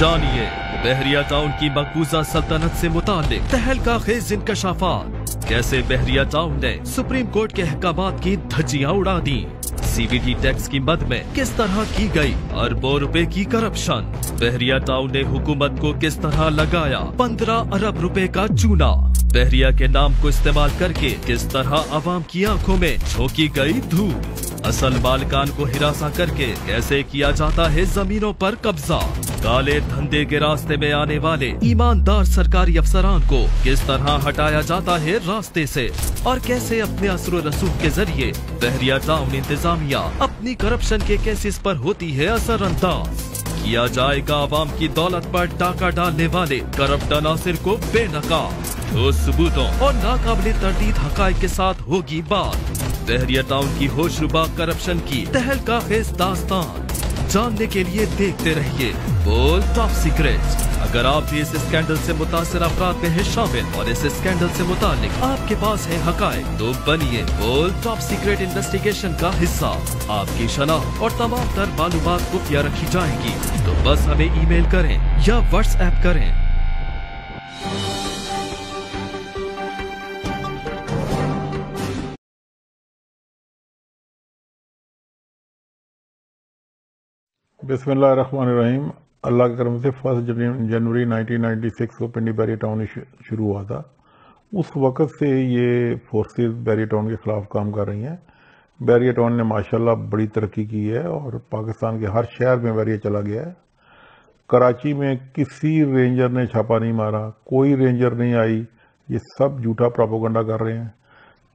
जानिए बहरिया टाउन की मकबूजा सल्तनत से मुताल्लिक तहलका खेज इंकशाफात। कैसे बहरिया टाउन ने सुप्रीम कोर्ट के अहकामात की धज्जियां उड़ा दी। CBT टैक्स की मद में किस तरह की गई अरबों रुपए की करप्शन। बहरिया टाउन ने हुकूमत को किस तरह लगाया 15 अरब रुपए का चूना। बहरिया के नाम को इस्तेमाल करके किस तरह आवाम की आंखों में झोंकी गई धूल। असल मालिकान को हिरासा करके कैसे किया जाता है जमीनों पर कब्जा। काले धंधे के रास्ते में आने वाले ईमानदार सरकारी अफसरान को किस तरह हटाया जाता है रास्ते से, और कैसे अपने असर रसूख के जरिए बहरिया टाउन इंतजामिया अपनी करप्शन के केसेस पर होती है असरअंदाज। किया जाएगा आवाम की दौलत पर डाका डालने वाले करप्ट अनासिर को बेनकाब। ठोस सबूतों और नाकाबिले तरदीद हकाइक के साथ होगी बात। बहरिया टाउन की होशरुबा करप्शन की तहलका खेज दास्तान जानने के लिए देखते रहिए बोल टॉप सीक्रेट। अगर आप भी इस स्कैंडल से मुतासिर अफराद में है शामिल और इस स्कैंडल से मुतालिक आपके पास है हकाइक, तो बनिए बोल टॉप सीक्रेट इन्वेस्टिगेशन का हिस्सा। आपकी शनाख्त और तमाम तर मालूमात खुफिया रखी जाएंगी, तो बस हमें ईमेल करें या व्हाट्सएप करें। बिस्मिल्लाहिर्रहमानिर्रहीम। अल्लाह के करम से 1 जनवरी 1996 को पिंडी बहरिया टाउन शुरू हुआ था। उस वक़्त से ये फोर्सेस बहरिया टाउन के ख़िलाफ़ काम कर रही हैं। बहरिया टाउन ने माशाल्लाह बड़ी तरक्की की है और पाकिस्तान के हर शहर में बहरिया चला गया है। कराची में किसी रेंजर ने छापा नहीं मारा, कोई रेंजर नहीं आई, ये सब झूठा प्रोपेगेंडा कर रहे हैं।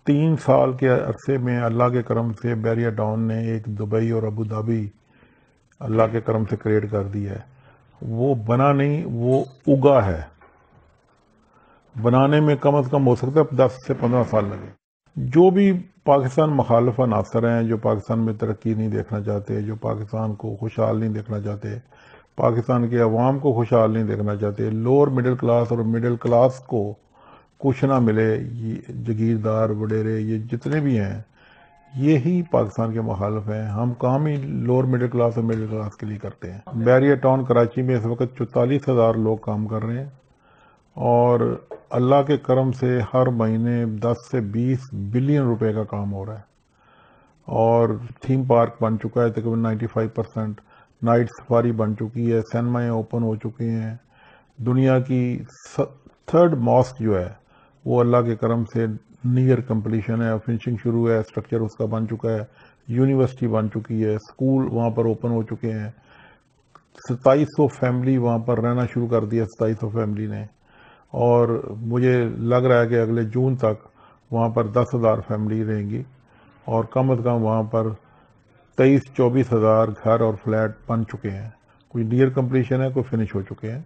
3 साल के अरसे में अल्लाह के करम से बहरिया टाउन ने एक दुबई और अबू धाबी अल्लाह के करम से क्रिएट कर दिया है। वो बना नहीं, वो उगा है। बनाने में कम से कम हो सकता है 10 से 15 साल लगे। जो भी पाकिस्तान मुखालिफ अनासर हैं, जो पाकिस्तान में तरक्की नहीं देखना चाहते, जो पाकिस्तान को खुशहाल नहीं देखना चाहते, पाकिस्तान के अवाम को खुशहाल नहीं देखना चाहते, लोअर मिडिल क्लास और मिडिल क्लास को कुछ ना मिले, ये जगीरदार वडेरे ये जितने भी हैं, यही पाकिस्तान के मुखालिफ हैं। हम काम ही लोअर मिडिल क्लास और मिडिल क्लास के लिए करते हैं। बहरिया टाउन कराची में इस वक्त 44,000 लोग काम कर रहे हैं और अल्लाह के करम से हर महीने 10 से 20 बिलियन रुपए का काम हो रहा है। और थीम पार्क बन चुका है तकरीबन 95%, नाइट सफारी बन चुकी है, सिनेमाएं ओपन हो चुके हैं। दुनिया की 3rd मॉस्क जो है वो अल्लाह के करम से नियर कंप्लीशन है, फिनिशिंग शुरू है, स्ट्रक्चर उसका बन चुका है, यूनिवर्सिटी बन चुकी है, स्कूल वहाँ पर ओपन हो चुके हैं। 2700 फैमिली वहाँ पर रहना शुरू कर दिया, 2700 फैमिली ने। और मुझे लग रहा है कि अगले जून तक वहाँ पर 10,000 फैमिली रहेंगी और कम से कम वहाँ पर 23-24 हज़ार घर और फ्लैट बन चुके हैं। कोई नियर कंप्लीशन है, कोई फिनिश हो चुके हैं।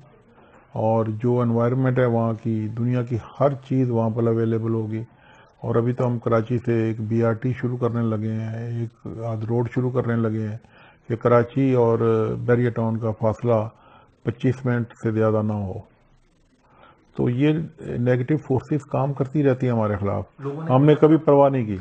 और जो एनवायरनमेंट है वहाँ की, दुनिया की हर चीज़ वहाँ पर अवेलेबल होगी। और अभी तो हम कराची से एक BRT शुरू करने लगे हैं, एक आज रोड शुरू करने लगे हैं कि कराची और बहरिया टाउन का फासला 25 मिनट से ज़्यादा ना हो। तो ये नेगेटिव फोर्सेस काम करती रहती हैं हमारे खिलाफ, हमने कभी परवाह नहीं की।